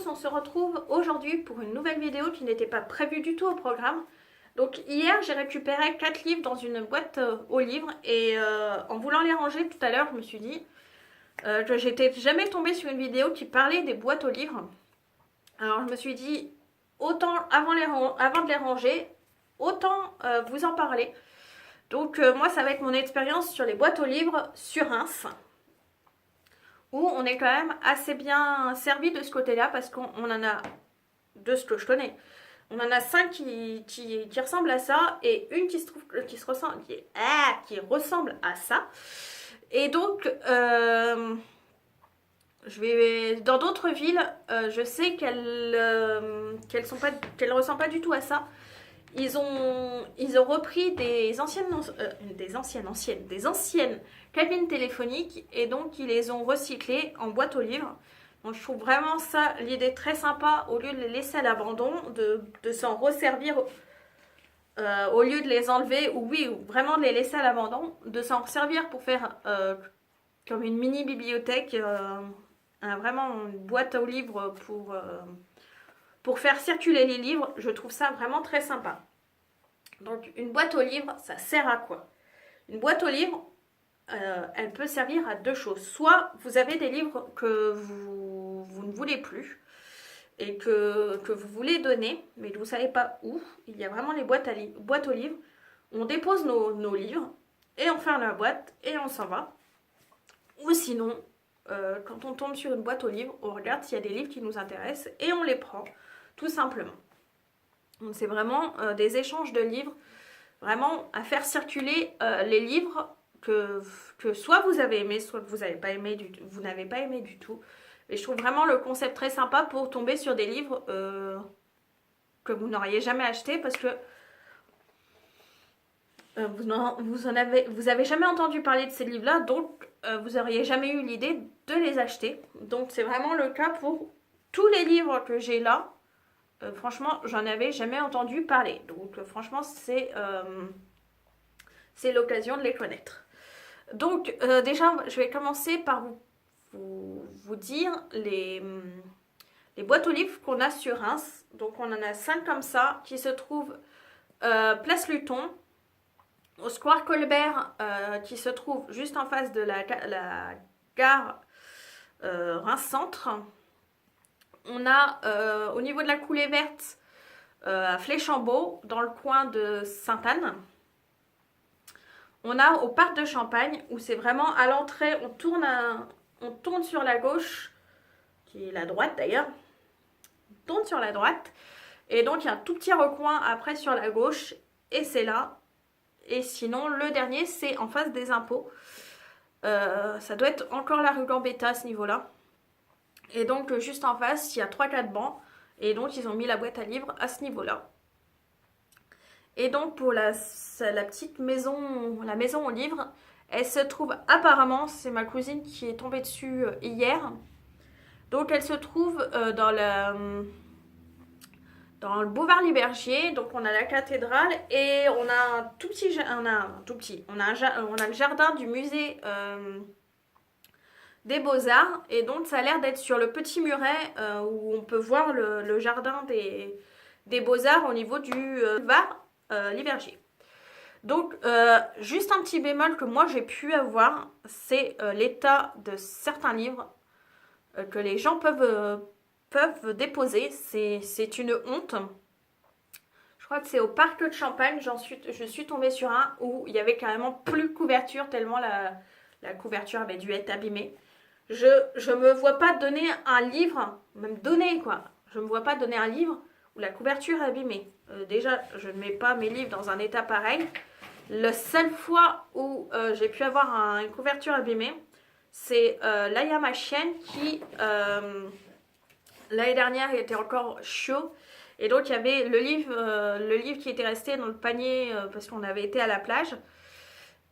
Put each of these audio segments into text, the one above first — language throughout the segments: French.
tous, on se retrouve aujourd'hui pour une nouvelle vidéo qui n'était pas prévue du tout au programme. Donc hier j'ai récupéré 4 livres dans une boîte aux livres et en voulant les ranger tout à l'heure je me suis dit que j'étais jamais tombée sur une vidéo qui parlait des boîtes aux livres. Alors je me suis dit autant avant de les ranger, autant vous en parler. Donc moi ça va être mon expérience sur les boîtes aux livres sur Reims, où on est quand même assez bien servi de ce côté-là parce qu'on en a, de ce que je connais, on en a 5 qui ressemblent à ça et une qui ressemble à ça. Et donc, dans d'autres villes, je sais qu'elles ressemblent pas du tout à ça. Ils ont repris des anciennes cabines téléphoniques et donc ils les ont recyclées en boîte aux livres. Donc je trouve vraiment ça l'idée très sympa, au lieu de les laisser à l'abandon, de s'en resservir au lieu de les enlever, ou vraiment de les laisser à l'abandon, de s'en resservir pour faire comme une mini bibliothèque, vraiment une boîte aux livres pour faire circuler les livres. Je trouve ça vraiment très sympa. Donc une boîte aux livres, ça sert à quoi? Une boîte aux livres, elle peut servir à deux choses. Soit vous avez des livres que vous ne voulez plus et que vous voulez donner, mais vous ne savez pas où. Il y a vraiment les boîtes aux livres. On dépose nos livres et on ferme la boîte et on s'en va. Ou sinon, quand on tombe sur une boîte aux livres, on regarde s'il y a des livres qui nous intéressent et on les prend, tout simplement. Donc c'est vraiment des échanges de livres, vraiment à faire circuler les livres que soit vous avez aimé, soit que vous n'avez pas aimé du tout. Et je trouve vraiment le concept très sympa pour tomber sur des livres que vous n'auriez jamais acheté, parce que vous avez jamais entendu parler de ces livres-là, donc vous n'auriez jamais eu l'idée de les acheter. Donc c'est vraiment le cas pour tous les livres que j'ai là. Franchement, j'en avais jamais entendu parler. Donc franchement, c'est l'occasion de les connaître. Donc déjà, je vais commencer par vous dire les boîtes aux livres qu'on a sur Reims. Donc on en a 5 comme ça qui se trouvent Place Luton, au Square Colbert, qui se trouve juste en face de la gare Reims Centre. On a au niveau de la coulée verte à Fléchambeau, dans le coin de Sainte-Anne. On a au parc de Champagne, où c'est vraiment à l'entrée, on tourne sur la gauche, qui est la droite d'ailleurs. On tourne sur la droite, et donc il y a un tout petit recoin après sur la gauche, et c'est là. Et sinon, le dernier, c'est en face des impôts. Ça doit être encore la rue Gambetta à ce niveau-là. Et donc, juste en face, il y a 3-4 bancs. Et donc, ils ont mis la boîte à livres à ce niveau-là. Et donc, pour la petite maison, la maison aux livres, elle se trouve apparemment, c'est ma cousine qui est tombée dessus hier. Donc, elle se trouve dans le boulevard Libergier. Donc, on a la cathédrale et on a on a le jardin du musée des Beaux-Arts, et donc ça a l'air d'être sur le petit muret où on peut voir le jardin des Beaux-Arts au niveau du boulevard Libergier. Donc juste un petit bémol que moi j'ai pu avoir, c'est l'état de certains livres que les gens peuvent déposer. C'est une honte. Je crois que c'est au parc de Champagne, je suis tombée sur un où il y avait carrément plus de couverture, tellement la couverture avait dû être abîmée. Je me vois pas donner un livre, même donner quoi, je me vois pas donner un livre où la couverture est abîmée. Déjà, je ne mets pas mes livres dans un état pareil. La seule fois où j'ai pu avoir une couverture abîmée, c'est Laïa, ma chienne, qui l'année dernière il était encore chaud. Et donc il y avait le livre qui était resté dans le panier parce qu'on avait été à la plage,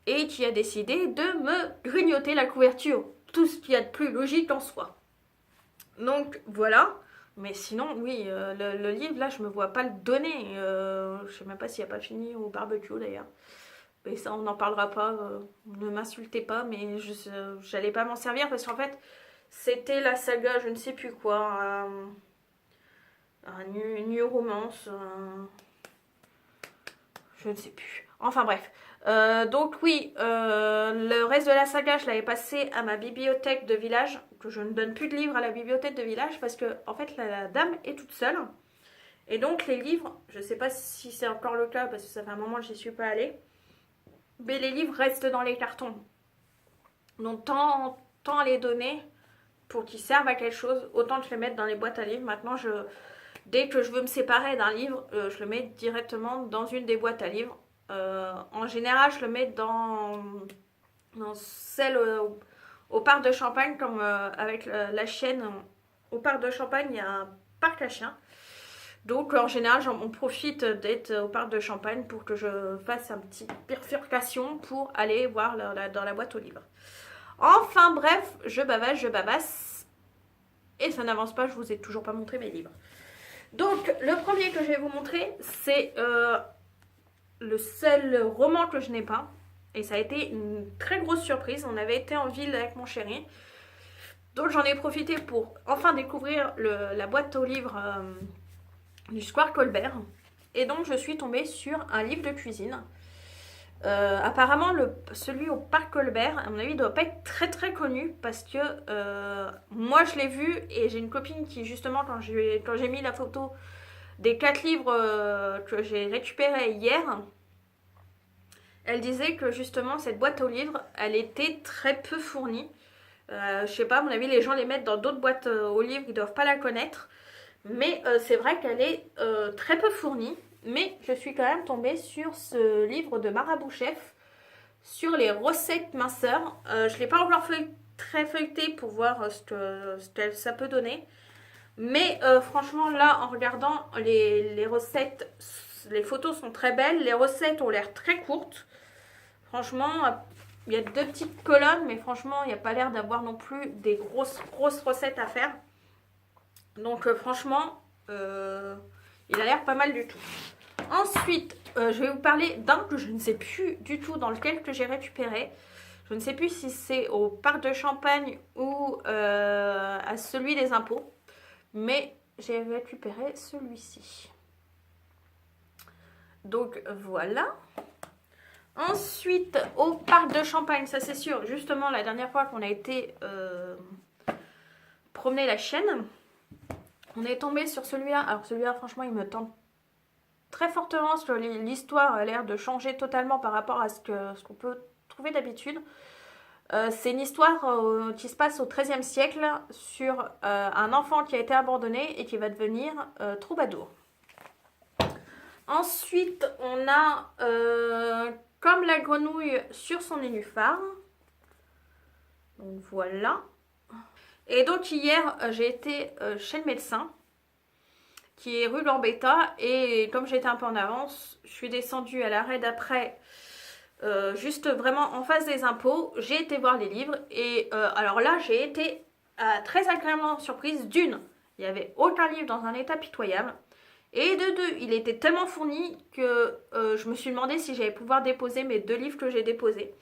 et qui a décidé de me grignoter la couverture. Tout ce qu'il y a de plus logique en soi. Donc voilà. Mais sinon, oui, le livre là, je me vois pas le donner. Je sais même pas s'il n'y a pas fini au barbecue d'ailleurs. Mais ça, on n'en parlera pas. Ne m'insultez pas, mais j'allais pas m'en servir parce qu'en fait, c'était la saga, je ne sais plus quoi. un new romance, je ne sais plus. Enfin bref. Donc oui, le reste de la saga, je l'avais passé à ma bibliothèque de village, que je ne donne plus de livres à la bibliothèque de village parce que en fait la dame est toute seule. Et donc les livres, je ne sais pas si c'est encore le cas parce que ça fait un moment que j'y suis pas allée, mais les livres restent dans les cartons. Donc tant à les donner pour qu'ils servent à quelque chose, autant que je les mette dans les boîtes à livres. Maintenant, dès que je veux me séparer d'un livre, je le mets directement dans une des boîtes à livres. En général, je le mets dans celle au parc de Champagne, comme avec la chienne. Au parc de Champagne, il y a un parc à chiens. Donc en général, on profite d'être au parc de Champagne pour que je fasse un petit bifurcation pour aller voir dans la boîte aux livres. Enfin bref, je bavasse et ça n'avance pas, je vous ai toujours pas montré mes livres. Donc le premier que je vais vous montrer, c'est le seul roman que je n'ai pas. Et ça a été une très grosse surprise. On avait été en ville avec mon chéri. Donc j'en ai profité pour enfin découvrir la boîte aux livres du Square Colbert. Et donc je suis tombée sur un livre de cuisine. Apparemment celui au parc Colbert, à mon avis, doit pas être très très connu parce que moi je l'ai vu et j'ai une copine qui justement quand j'ai mis la photo des 4 livres que j'ai récupérés hier, elle disait que justement cette boîte aux livres elle était très peu fournie. Je sais pas, à mon avis les gens les mettent dans d'autres boîtes aux livres, ils doivent pas la connaître, mais c'est vrai qu'elle est très peu fournie. Mais je suis quand même tombée sur ce livre de Marabout Chef sur les recettes minceurs. Je ne l'ai pas encore très feuilleté pour voir ce que ça peut donner. Mais franchement, là, en regardant les recettes, les photos sont très belles. Les recettes ont l'air très courtes. Franchement, il y a 2 petites colonnes, mais franchement, il n'y a pas l'air d'avoir non plus des grosses recettes à faire. Donc franchement, il a l'air pas mal du tout. Ensuite, je vais vous parler d'un que je ne sais plus du tout dans lequel que j'ai récupéré. Je ne sais plus si c'est au parc de Champagne ou à celui des impôts. Mais j'ai récupéré celui-ci. Donc voilà. Ensuite, au parc de Champagne, ça c'est sûr. Justement, la dernière fois qu'on a été promener la chienne, on est tombé sur celui-là. Alors celui-là, franchement, il me tente très fortement parce que l'histoire a l'air de changer totalement par rapport à ce qu'on peut trouver d'habitude. C'est une histoire qui se passe au XIIIe siècle sur un enfant qui a été abandonné et qui va devenir troubadour. Ensuite, on a Comme la grenouille sur son nénuphar. Donc voilà. Et donc hier, j'ai été chez le médecin qui est rue Gambetta, et comme j'étais un peu en avance, je suis descendue à l'arrêt d'après, juste vraiment en face des impôts. J'ai été voir les livres et alors là j'ai été très agréablement surprise. D'une, il n'y avait aucun livre dans un état pitoyable, et de deux, il était tellement fourni que je me suis demandé si j'allais pouvoir déposer mes 2 livres que j'ai déposés.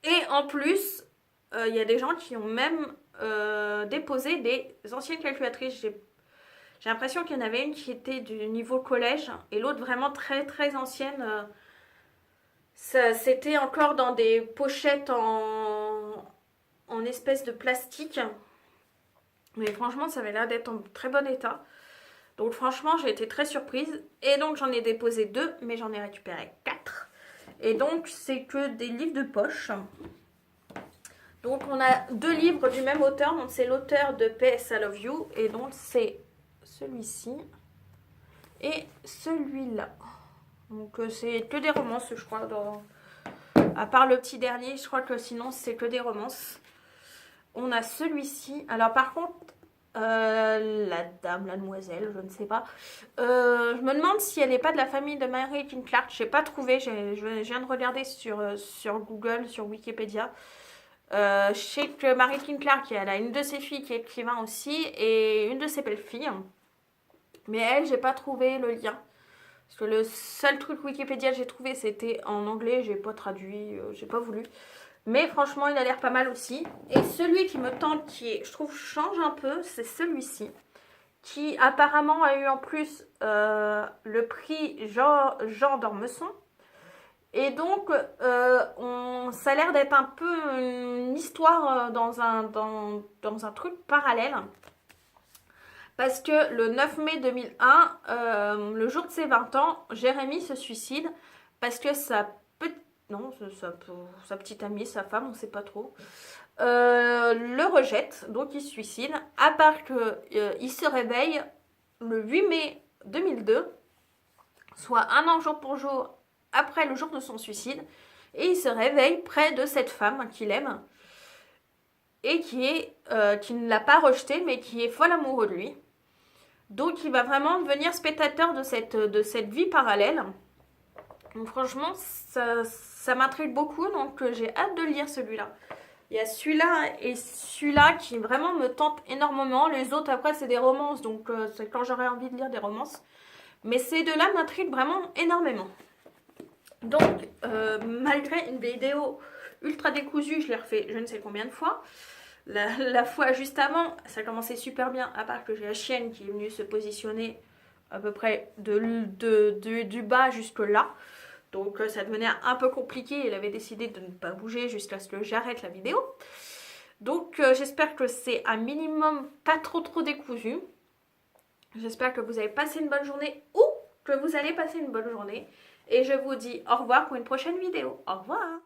Et en plus, il y a des gens qui ont même déposé des anciennes calculatrices. J'ai l'impression qu'il y en avait une qui était du niveau collège et l'autre vraiment très très ancienne. C'était encore dans des pochettes en espèce de plastique. Mais franchement, ça avait l'air d'être en très bon état. Donc franchement, j'ai été très surprise. Et donc j'en ai déposé 2, mais j'en ai récupéré 4. Et donc c'est que des livres de poche. Donc on a 2 livres du même auteur. Donc c'est l'auteur de PS I Love You. Et donc c'est celui-ci et celui-là. Donc c'est que des romances, je crois. À part le petit dernier, je crois que sinon c'est que des romances. On a celui-ci. Alors par contre, la demoiselle, je ne sais pas. Je me demande si elle n'est pas de la famille de Mary-Jean Clark. Je n'ai pas trouvé. Je viens de regarder sur Google, sur Wikipédia. Je sais que Mary-Jean Clark, elle a une de ses filles qui est écrivain aussi et une de ses belles-filles. Mais elle, j'ai pas trouvé le lien. Parce que le seul truc Wikipédia que j'ai trouvé, c'était en anglais. J'ai pas traduit, j'ai pas voulu. Mais franchement, il a l'air pas mal aussi. Et celui qui me tente, je trouve, change un peu, c'est celui-ci. qui apparemment a eu en plus le prix Jean d'Ormesson. Et donc, ça a l'air d'être un peu une histoire dans un truc parallèle. Parce que le 9 mai 2001, le jour de ses 20 ans, Jérémy se suicide parce que sa petite amie, sa femme, on ne sait pas trop, le rejette, donc il se suicide. À part qu'il se réveille le 8 mai 2002, soit un an jour pour jour après le jour de son suicide, et il se réveille près de cette femme qu'il aime et qui ne l'a pas rejeté, mais qui est folle amoureux de lui. Donc il va vraiment devenir spectateur de cette vie parallèle. Donc franchement, ça m'intrigue beaucoup, donc j'ai hâte de lire celui-là. Il y a celui-là et celui-là qui vraiment me tentent énormément. Les autres, après, c'est des romances, donc c'est quand j'aurai envie de lire des romances. Mais ces deux-là m'intriguent vraiment énormément. Donc, malgré une vidéo ultra décousue, je l'ai refait je ne sais combien de fois. La fois juste avant, ça commençait super bien, à part que j'ai la chienne qui est venue se positionner à peu près du bas jusque là. Donc ça devenait un peu compliqué, elle avait décidé de ne pas bouger jusqu'à ce que j'arrête la vidéo. Donc j'espère que c'est un minimum pas trop décousu. J'espère que vous avez passé une bonne journée ou que vous allez passer une bonne journée. Et je vous dis au revoir pour une prochaine vidéo. Au revoir!